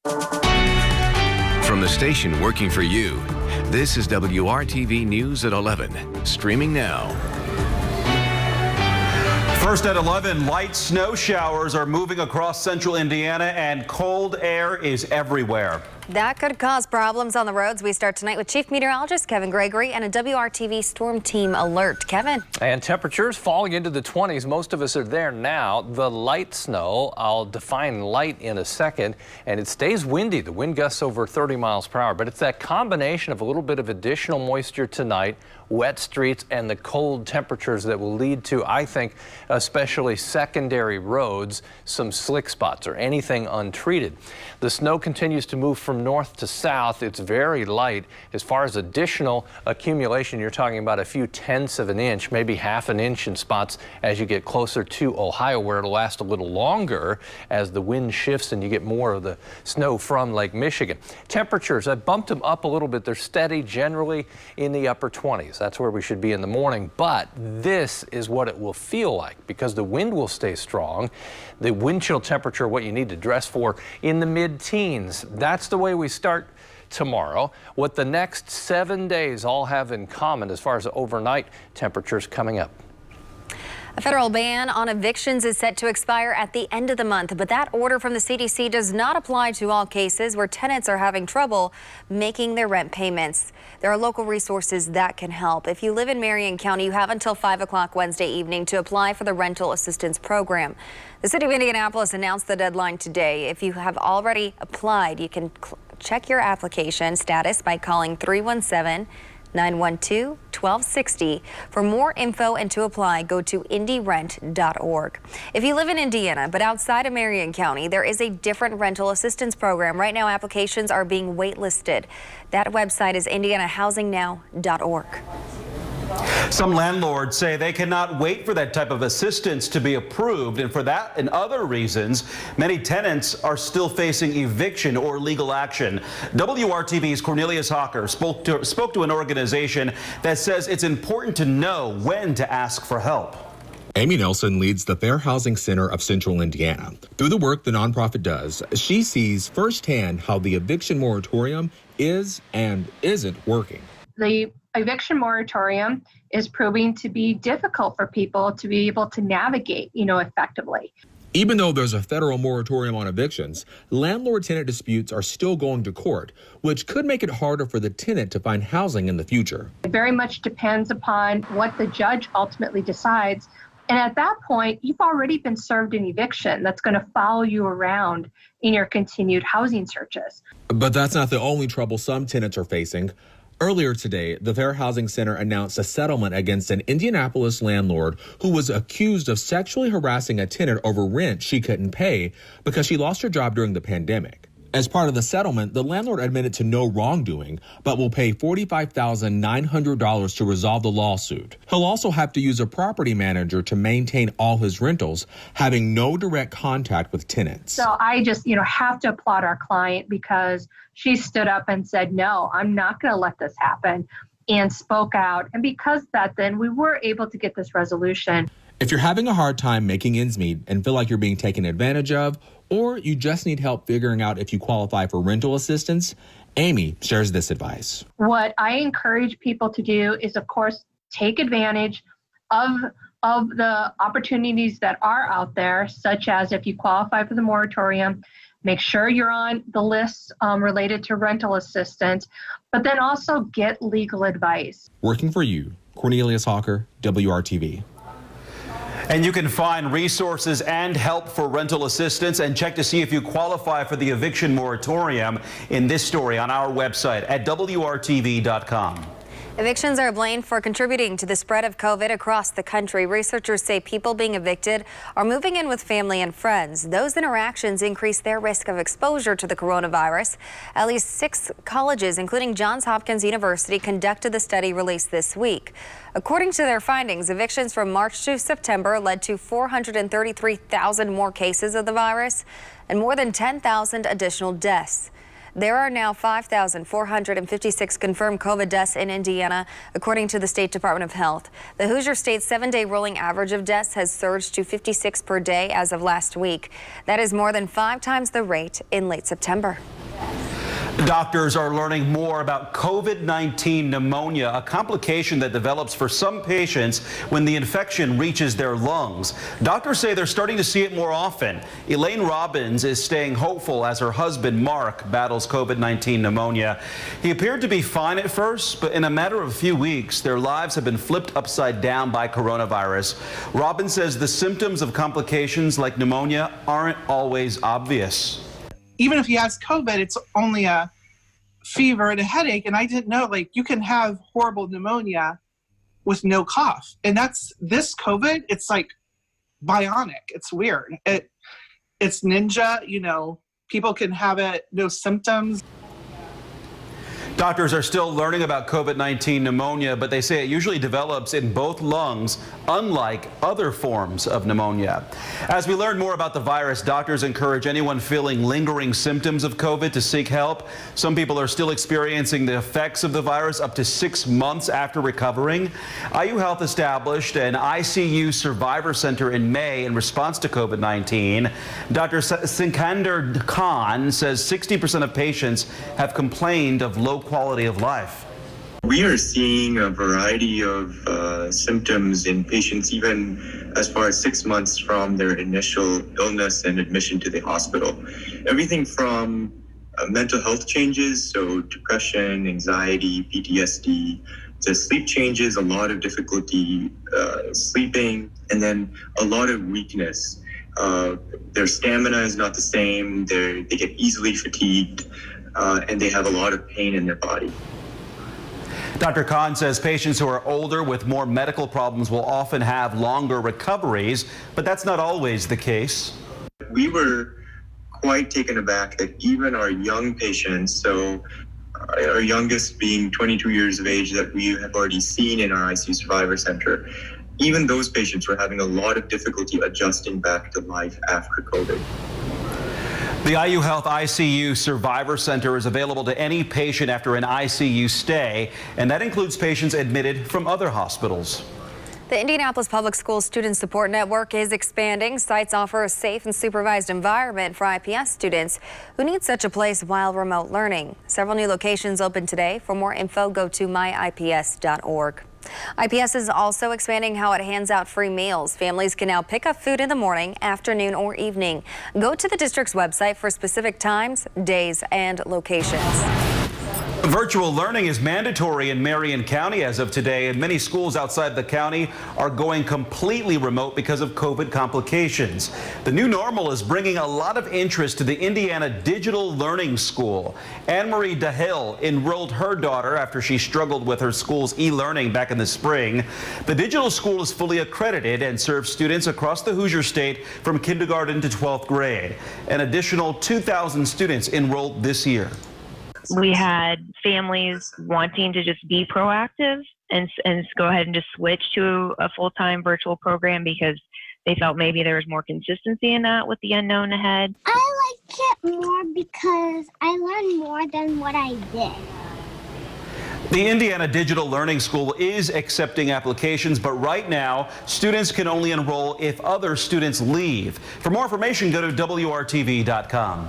From the station working for you, this is WRTV News at 11, streaming now. First at 11, light snow showers are moving across central Indiana and cold air is everywhere. That could cause problems on the roads. We start tonight with Chief Meteorologist Kevin Gregory and a WRTV storm team alert. Kevin. And temperatures falling into the 20s. Most of us are there now. The light snow, I'll define light in a second, and it stays windy. The wind gusts over 30 miles per hour, but it's that combination of a little bit of additional moisture tonight, wet streets, and the cold temperatures that will lead to, I think, especially secondary roads, some slick spots or anything untreated. The snow continues to move from north to south. It's very light. As far as additional accumulation, you're talking about a few tenths of an inch, maybe half an inch in spots as you get closer to Ohio, where it'll last a little longer as the wind shifts and you get more of the snow from Lake Michigan. Temperatures, I bumped them up a little bit. They're steady, generally in the upper 20s. That's where we should be in the morning, but this is what it will feel like because the wind will stay strong. The wind chill temperature, what you need to dress for, in the mid-teens. That's the way we start tomorrow. What the next 7 days all have in common as far as the overnight temperatures coming up. A federal ban on evictions is set to expire at the end of the month, but that order from the CDC does not apply to all cases where tenants are having trouble making their rent payments. There are local resources that can help. If you live in Marion County, you have until 5 o'clock Wednesday evening to apply for the rental assistance program. The city of Indianapolis announced the deadline today. If you have already applied, you can check your application status by calling 317-912-1260. For more info and to apply, go to indyrent.org. If you live in Indiana, but outside of Marion County, there is a different rental assistance program. Right now, applications are being waitlisted. That website is indianahousingnow.org. Some landlords say they cannot wait for that type of assistance to be approved, and for that and other reasons, many tenants are still facing eviction or legal action. WRTV's Cornelius Hawker spoke to an organization that says it's important to know when to ask for help. Amy Nelson leads the Fair Housing Center of Central Indiana. Through the work the nonprofit does, she sees firsthand how the eviction moratorium is and isn't working. The eviction moratorium is proving to be difficult for people to be able to navigate, effectively. Even though there's a federal moratorium on evictions, landlord-tenant disputes are still going to court, which could make it harder for the tenant to find housing in the future. It very much depends upon what the judge ultimately decides. And at that point, you've already been served an eviction that's going to follow you around in your continued housing searches. But that's not the only trouble some tenants are facing. Earlier today, the Fair Housing Center announced a settlement against an Indianapolis landlord who was accused of sexually harassing a tenant over rent she couldn't pay because she lost her job during the pandemic. As part of the settlement, the landlord admitted to no wrongdoing, but will pay $45,900 to resolve the lawsuit. He'll also have to use a property manager to maintain all his rentals, having no direct contact with tenants. So I just, have to applaud our client because she stood up and said, no, I'm not going to let this happen, and spoke out. And because of that, then we were able to get this resolution. If you're having a hard time making ends meet and feel like you're being taken advantage of, or you just need help figuring out if you qualify for rental assistance, Amy shares this advice. What I encourage people to do is, of course, take advantage of the opportunities that are out there, such as if you qualify for the moratorium, make sure you're on the list related to rental assistance, but then also get legal advice. Working for you, Cornelius Hawker, WRTV. And you can find resources and help for rental assistance and check to see if you qualify for the eviction moratorium in this story on our website at WRTV.com. Evictions are blamed for contributing to the spread of COVID across the country. Researchers say people being evicted are moving in with family and friends. Those interactions increase their risk of exposure to the coronavirus. At least 6 colleges, including Johns Hopkins University, conducted the study released this week. According to their findings, evictions from March to September led to 433,000 more cases of the virus and more than 10,000 additional deaths. There are now 5,456 confirmed COVID deaths in Indiana, according to the State Department of Health. The Hoosier State's 7-day rolling average of deaths has surged to 56 per day as of last week. That is more than 5 times the rate in late September. Doctors are learning more about COVID-19 pneumonia, a complication that develops for some patients when the infection reaches their lungs. Doctors say they're starting to see it more often. Elaine Robbins is staying hopeful as her husband, Mark, battles COVID-19 pneumonia. He appeared to be fine at first, but in a matter of a few weeks, their lives have been flipped upside down by coronavirus. Robbins says the symptoms of complications like pneumonia aren't always obvious. Even if he has COVID, it's only a fever and a headache. And I didn't know, like, you can have horrible pneumonia with no cough. And that's this COVID, it's like bionic. It's weird. It's ninja, you know, people can have it, no symptoms. Doctors are still learning about COVID-19 pneumonia, but they say it usually develops in both lungs, unlike other forms of pneumonia. As we learn more about the virus, doctors encourage anyone feeling lingering symptoms of COVID to seek help. Some people are still experiencing the effects of the virus up to 6 months after recovering. IU Health established an ICU survivor center in May in response to COVID-19. Dr. Sikander Khan says 60% of patients have complained of low quality of life. We are seeing a variety of symptoms in patients even as far as 6 months from their initial illness and admission to the hospital. Everything from mental health changes, so depression, anxiety, PTSD, to sleep changes, a lot of difficulty sleeping, and then a lot of weakness. Their stamina is not the same, they get easily fatigued, and they have a lot of pain in their body. Dr. Khan says patients who are older with more medical problems will often have longer recoveries, but that's not always the case. We were quite taken aback that even our young patients, so our youngest being 22 years of age that we have already seen in our ICU Survivor Center, even those patients were having a lot of difficulty adjusting back to life after COVID. The IU Health ICU Survivor Center is available to any patient after an ICU stay, and that includes patients admitted from other hospitals. The Indianapolis Public Schools Student Support Network is expanding. Sites offer a safe and supervised environment for IPS students who need such a place while remote learning. Several new locations open today. For more info, go to myips.org. IPS is also expanding how it hands out free meals. Families can now pick up food in the morning, afternoon, or evening. Go to the district's website for specific times, days, and locations. Virtual learning is mandatory in Marion County as of today, and many schools outside the county are going completely remote because of COVID complications. The new normal is bringing a lot of interest to the Indiana Digital Learning School. Anne-Marie DeHill enrolled her daughter after she struggled with her school's e-learning back in the spring. The digital school is fully accredited and serves students across the Hoosier State from kindergarten to 12th grade. An additional 2,000 students enrolled this year. We had families wanting to just be proactive and go ahead and just switch to a full-time virtual program because they felt maybe there was more consistency in that with the unknown ahead. I like it more because I learned more than what I did. The Indiana Digital Learning School is accepting applications, but right now, students can only enroll if other students leave. For more information, go to WRTV.com.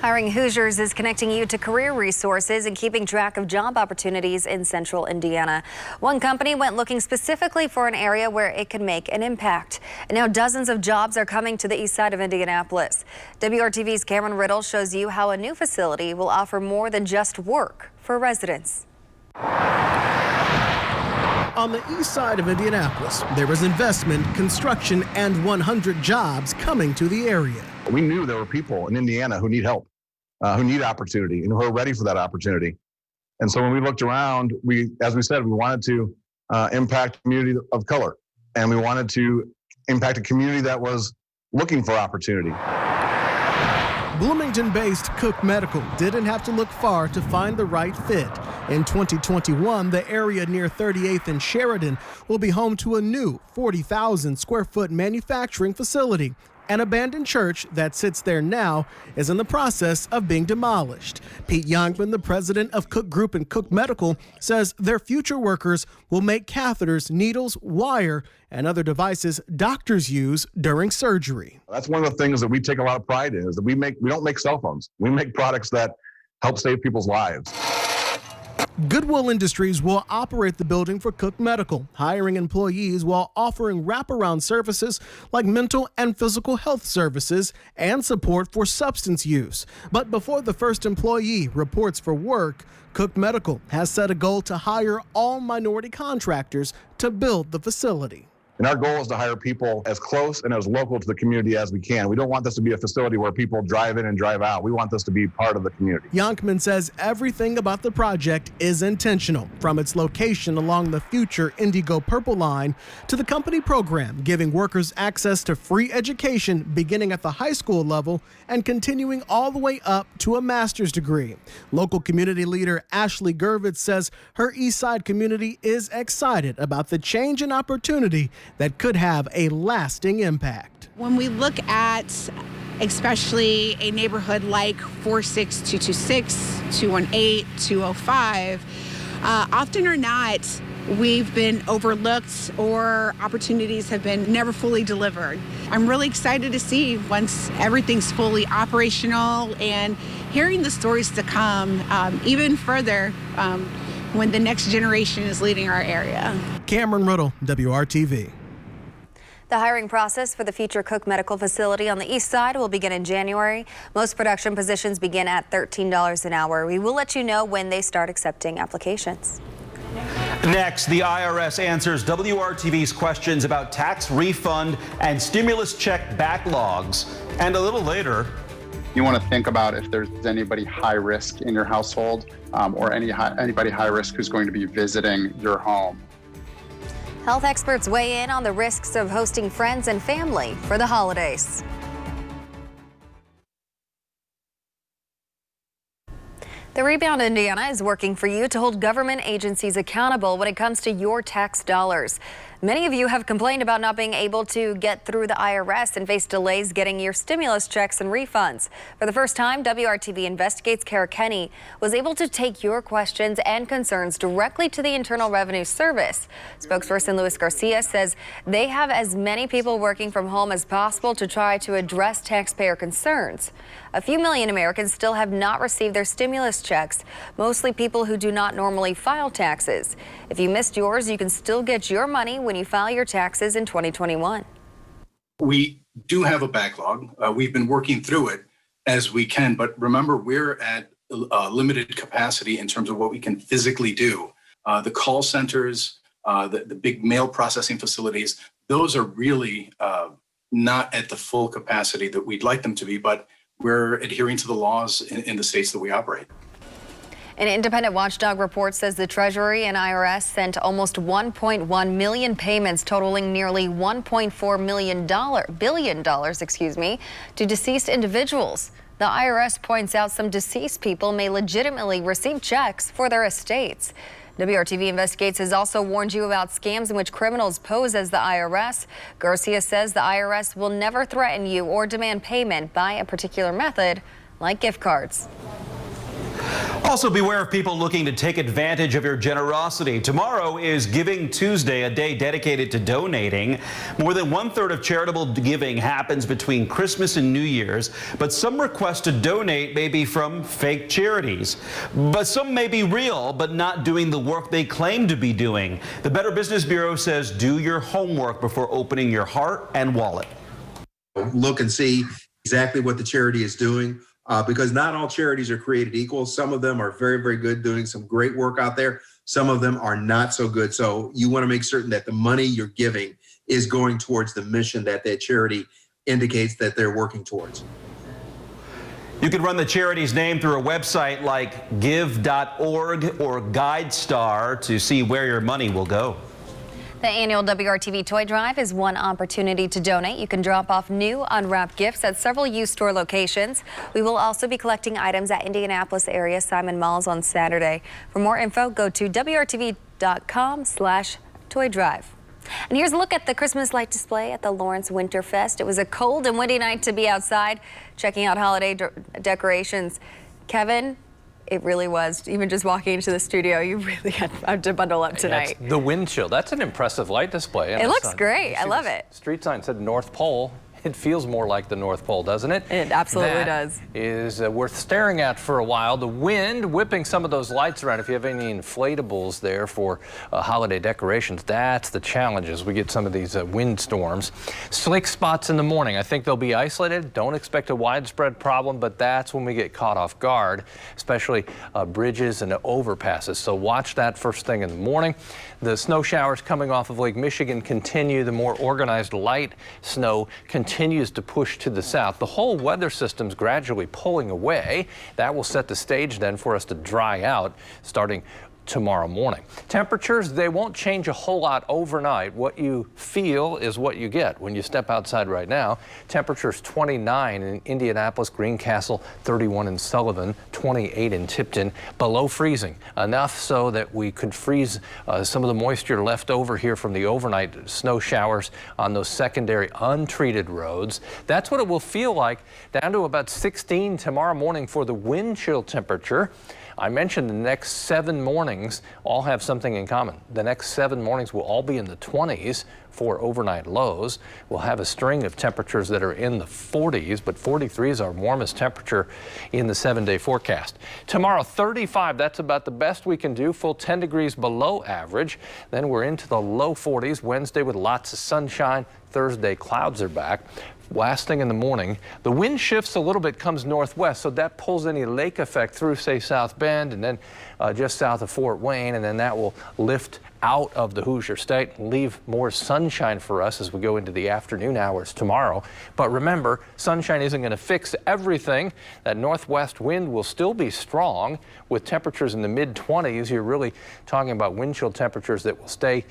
Hiring Hoosiers is connecting you to career resources and keeping track of job opportunities in central Indiana. One company went looking specifically for an area where it could make an impact. And now dozens of jobs are coming to the east side of Indianapolis. WRTV's Cameron Riddle shows you how a new facility will offer more than just work for residents. On the east side of Indianapolis, there is investment, construction, and 100 jobs coming to the area. We knew there were people in Indiana who need help, who need opportunity, and who are ready for that opportunity. And so when we looked around, as we said, we wanted to impact a community of color, and we wanted to impact a community that was looking for opportunity. Bloomington-based Cook Medical didn't have to look far to find the right fit. In 2021, the area near 38th and Sheridan will be home to a new 40,000 square foot manufacturing facility. An abandoned church that sits there now is in the process of being demolished. Pete Youngman, the president of Cook Group and Cook Medical, says their future workers will make catheters, needles, wire, and other devices doctors use during surgery. That's one of the things that we take a lot of pride in, is that we don't make cell phones. We make products that help save people's lives. Goodwill Industries will operate the building for Cook Medical, hiring employees while offering wraparound services like mental and physical health services and support for substance use. But before the first employee reports for work, Cook Medical has set a goal to hire all minority contractors to build the facility. And our goal is to hire people as close and as local to the community as we can. We don't want this to be a facility where people drive in and drive out. We want this to be part of the community. Yonkman says everything about the project is intentional, from its location along the future Indigo Purple Line to the company program, giving workers access to free education beginning at the high school level and continuing all the way up to a master's degree. Local community leader Ashley Gervitz says her East Side community is excited about the change and opportunity that could have a lasting impact. When we look at especially a neighborhood like 46226, 218, 205, often or not, we've been overlooked or opportunities have been never fully delivered. I'm really excited to see once everything's fully operational and hearing the stories to come even further when the next generation is leading our area. Cameron Riddle, WRTV. The hiring process for the future Cook Medical Facility on the east side will begin in January. Most production positions begin at $13 an hour. We will let you know when they start accepting applications. Next, the IRS answers WRTV's questions about tax refund and stimulus check backlogs. And a little later, you want to think about if there's anybody high risk in your household or anybody high risk who's going to be visiting your home. Health experts weigh in on the risks of hosting friends and family for the holidays. The Rebound Indiana is working for you to hold government agencies accountable when it comes to your tax dollars. Many of you have complained about not being able to get through the IRS and face delays getting your stimulus checks and refunds. For the first time, WRTV Investigates Kara Kenny was able to take your questions and concerns directly to the Internal Revenue Service. Spokesperson Luis Garcia says they have as many people working from home as possible to try to address taxpayer concerns. A few million Americans still have not received their stimulus checks, mostly people who do not normally file taxes. If you missed yours, you can still get your money when you file your taxes in 2021. We do have a backlog. We've been working through it as we can, but remember, we're at limited capacity in terms of what we can physically do. The call centers, the big mail processing facilities, those are really not at the full capacity that we'd like them to be, but we're adhering to the laws in the states that we operate. An independent watchdog report says the Treasury and IRS sent almost 1.1 million payments totaling nearly $1.4 billion to deceased individuals. The IRS points out some deceased people may legitimately receive checks for their estates. WRTV Investigates has also warned you about scams in which criminals pose as the IRS. Garcia says the IRS will never threaten you or demand payment by a particular method, like gift cards. Also beware of people looking to take advantage of your generosity. Tomorrow is Giving Tuesday, a day dedicated to donating. More than 1/3 of charitable giving happens between Christmas and New Year's, but some requests to donate may be from fake charities. But some may be real, but not doing the work they claim to be doing. The Better Business Bureau says do your homework before opening your heart and wallet. Look and see exactly what the charity is doing. Because not all charities are created equal. Some of them are very, very good, doing some great work out there. Some of them are not so good. So you want to make certain that the money you're giving is going towards the mission that that charity indicates that they're working towards. You can run the charity's name through a website like give.org or GuideStar to see where your money will go. The annual WRTV Toy Drive is one opportunity to donate. You can drop off new unwrapped gifts at several used store locations. We will also be collecting items at Indianapolis area Simon Malls on Saturday. For more info, go to WRTV.com/Toy Drive. And here's a look at the Christmas light display at the Lawrence Winterfest. It was a cold and windy night to be outside checking out holiday decorations. Kevin, it really was. Even just walking into the studio, you really had to bundle up tonight. That's the wind chill. That's an impressive light display. It looks great. I love it. Street sign said North Pole. It feels more like the North Pole, doesn't it? It absolutely does. Is worth staring at for a while. The wind whipping some of those lights around. If you have any inflatables there for holiday decorations, that's the challenge as we get some of these wind storms. Slick spots in the morning. I think they'll be isolated. Don't expect a widespread problem, but that's when we get caught off guard, especially bridges and overpasses. So watch that first thing in the morning. The snow showers coming off of Lake Michigan continue. The more organized light snow continues to push to the south. The whole weather system's gradually pulling away. That will set the stage then for us to dry out starting tomorrow morning. Temperatures, they won't change a whole lot overnight. What you feel is what you get when you step outside right now. Temperatures 29 in Indianapolis, Greencastle, 31 in Sullivan, 28 in Tipton, below freezing. Enough so that we could freeze some of the moisture left over here from the overnight snow showers on those secondary untreated roads. That's what it will feel like, down to about 16 tomorrow morning for the wind chill temperature. I mentioned the next 7 mornings all have something in common. The next 7 mornings will all be in the 20s for overnight lows. We'll have a string of temperatures that are in the 40s, but 43 is our warmest temperature in the 7-day forecast. Tomorrow, 35, that's about the best we can do, full 10 degrees below average. Then we're into the low 40s. Wednesday with lots of sunshine. Thursday, clouds are back. Last thing in the morning, the wind shifts a little bit, comes northwest, so that pulls any lake effect through, say, South Bend and then just south of Fort Wayne, and then that will lift out of the Hoosier State and leave more sunshine for us as we go into the afternoon hours tomorrow. But remember, sunshine isn't going to fix everything. That northwest wind will still be strong with temperatures in the mid-20s. You're really talking about wind chill temperatures that will stay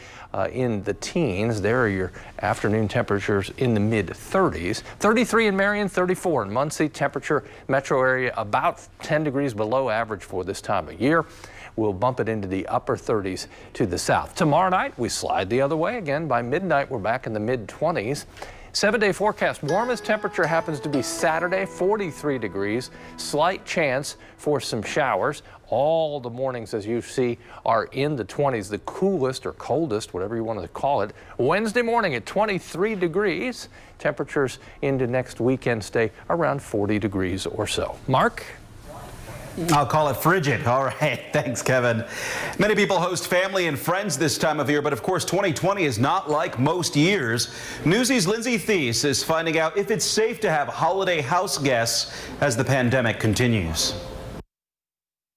in the teens. There are your afternoon temperatures in the mid-30s. 33 in Marion, 34 in Muncie. Temperature metro area about 10 degrees below average for this time of year. We'll bump it into the upper 30s to the south. Tomorrow night, we slide the other way again. By midnight, we're back in the mid-20s. 7-day forecast, warmest temperature happens to be Saturday, 43 degrees. Slight chance for some showers. All the mornings, as you see, are in the 20s. The coolest or coldest, whatever you want to call it, Wednesday morning at 23 degrees. Temperatures into next weekend stay around 40 degrees or so. Mark? I'll call it frigid. All right. Thanks, Kevin. Many people host family and friends this time of year, but of course, 2020 is not like most years. Newsy's Lindsay Thies is finding out if it's safe to have holiday house guests as the pandemic continues.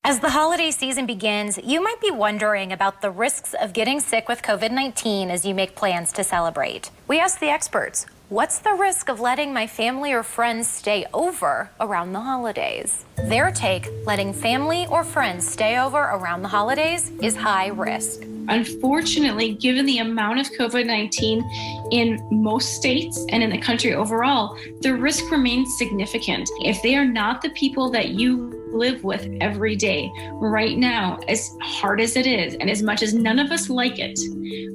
As the holiday season begins, you might be wondering about the risks of getting sick with COVID-19 as you make plans to celebrate. We asked the experts, what's the risk of letting my family or friends stay over around the holidays? Their take, letting family or friends stay over around the holidays is high risk. Unfortunately, given the amount of COVID-19 in most states and in the country overall, the risk remains significant. If they are not the people that you live with every day, right now, as hard as it is, and as much as none of us like it,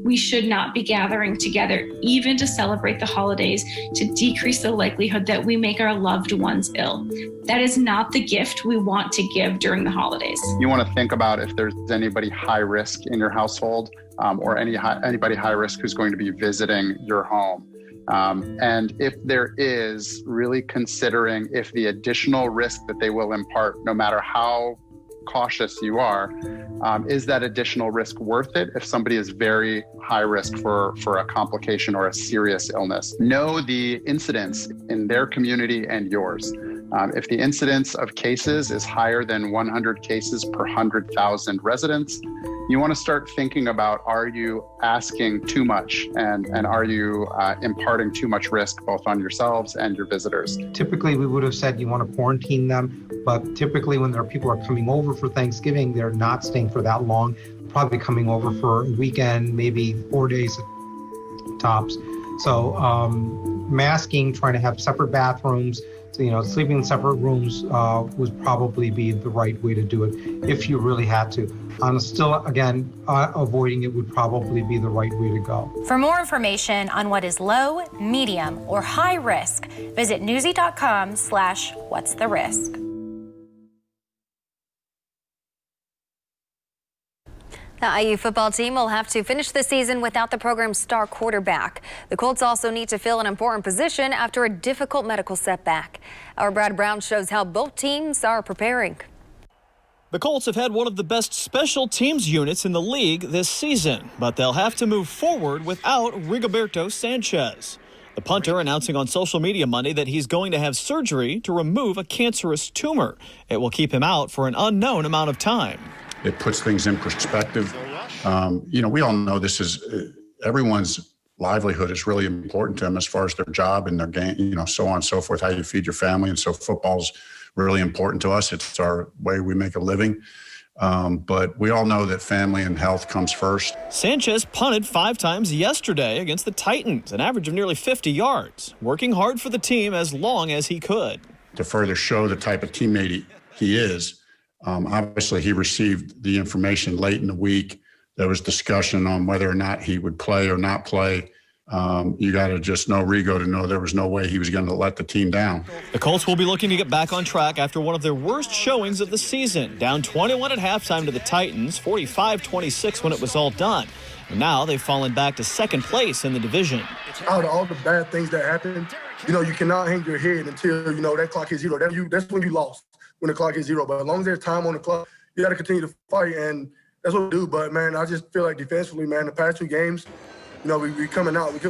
we should not be gathering together, even to celebrate the holidays, to decrease the likelihood that we make our loved ones ill. That is not the gift we want to give during the holidays. You want to think about if there's anybody high risk in your household or anybody high risk who's going to be visiting your home. And if there is, really considering if the additional risk that they will impart, no matter how cautious you are, is that additional risk worth it if somebody is very high risk for a complication or a serious illness? Know the incidence in their community and yours. If the incidence of cases is higher than 100 cases per 100,000 residents, you want to start thinking about, are you asking too much and are you imparting too much risk both on yourselves and your visitors? Typically, we would have said you want to quarantine them, but typically when people are coming over for Thanksgiving, they're not staying for that long, probably coming over for a weekend, maybe 4 days tops. So masking, trying to have separate bathrooms, sleeping in separate rooms would probably be the right way to do it if you really had to. Avoiding it would probably be the right way to go. For more information on what is low, medium, or high risk, visit newsy.com/what's the risk. The IU football team will have to finish the season without the program's star quarterback. The Colts also need to fill an important position after a difficult medical setback. Our Brad Brown shows how both teams are preparing. The Colts have had one of the best special teams units in the league this season, but they'll have to move forward without Rigoberto Sanchez. The punter announcing on social media Monday that he's going to have surgery to remove a cancerous tumor. It will keep him out for an unknown amount of time. It puts things in perspective. We all know this is everyone's livelihood is really important to them as far as their job and their game, so on and so forth, how you feed your family. And so football's really important to us. It's our way we make a living. But we all know that family and health comes first. Sanchez punted 5 times yesterday against the Titans, an average of nearly 50 yards, working hard for the team as long as he could. To further show the type of teammate he is, obviously he received the information late in the week. There was discussion on whether or not he would play or not play. You got to just know Rigo to know there was no way he was going to let the team down. The Colts will be looking to get back on track after one of their worst showings of the season. Down 21 at halftime to the Titans, 45-26 when it was all done. And now they've fallen back to second place in the division. Out of all the bad things that happened, you cannot hang your head until, that clock hits zero. That's when you lost, when the clock hits zero. But as long as there's time on the clock, you got to continue to fight, and that's what we do. But, man, I just feel like defensively, man, the past 2 games, we coming out. We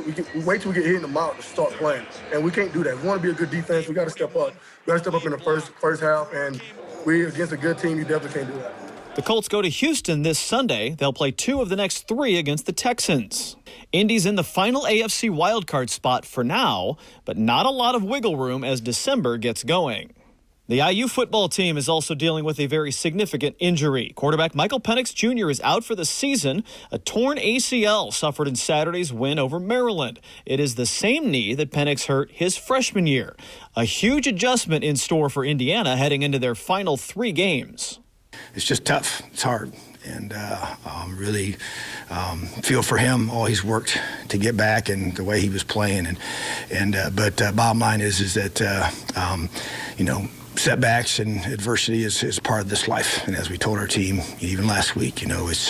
wait till we get hit in the mouth to start playing, and we can't do that. If we want to be a good defense, we got to step up. We got to step up in the first half, and we against a good team, you definitely can't do that. The Colts go to Houston this Sunday. They'll play 2 of the next 3 against the Texans. Indy's in the final AFC wildcard spot for now, but not a lot of wiggle room as December gets going. The IU football team is also dealing with a very significant injury. Quarterback Michael Penix Jr. is out for the season. A torn ACL suffered in Saturday's win over Maryland. It is the same knee that Penix hurt his freshman year. A huge adjustment in store for Indiana heading into their final 3 games. It's just tough. It's hard. And really feel for him, all he's worked to get back and the way he was playing. But bottom line is that, setbacks and adversity is part of this life. And as we told our team, even last week, it's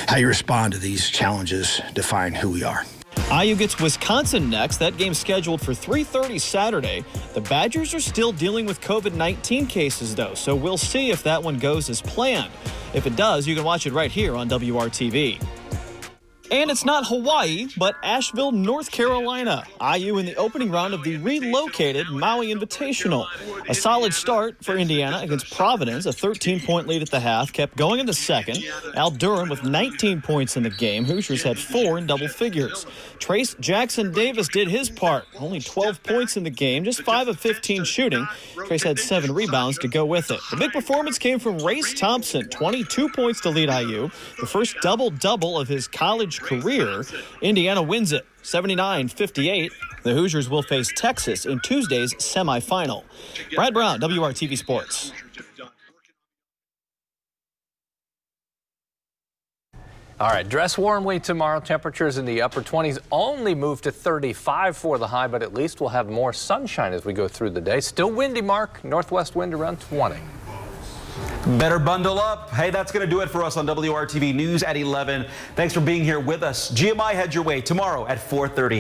how you respond to these challenges define who we are. IU gets Wisconsin next. That game's scheduled for 3:30 Saturday. The Badgers are still dealing with COVID-19 cases, though, so we'll see if that one goes as planned. If it does, you can watch it right here on WRTV. And it's not Hawaii, but Asheville, North Carolina. IU in the opening round of the relocated Maui Invitational. A solid start for Indiana against Providence. A 13-point lead at the half. Kept going in the second. Al Durham with 19 points in the game. Hoosiers had 4 in double figures. Trace Jackson Davis did his part. Only 12 points in the game. Just 5 of 15 shooting. Trace had 7 rebounds to go with it. The big performance came from Race Thompson. 22 points to lead IU. The first double-double of his college career. Indiana wins it 79-58. The Hoosiers will face Texas in Tuesday's semifinal. Brad Brown, WRTV Sports. All right, dress warmly tomorrow. Temperatures in the upper 20s, only move to 35 for the high, but at least we'll have more sunshine as we go through the day. Still windy, Mark. Northwest wind around 20. Better bundle up. Hey, that's going to do it for us on WRTV News at 11. Thanks for being here with us. GMI heads your way tomorrow at 4:30.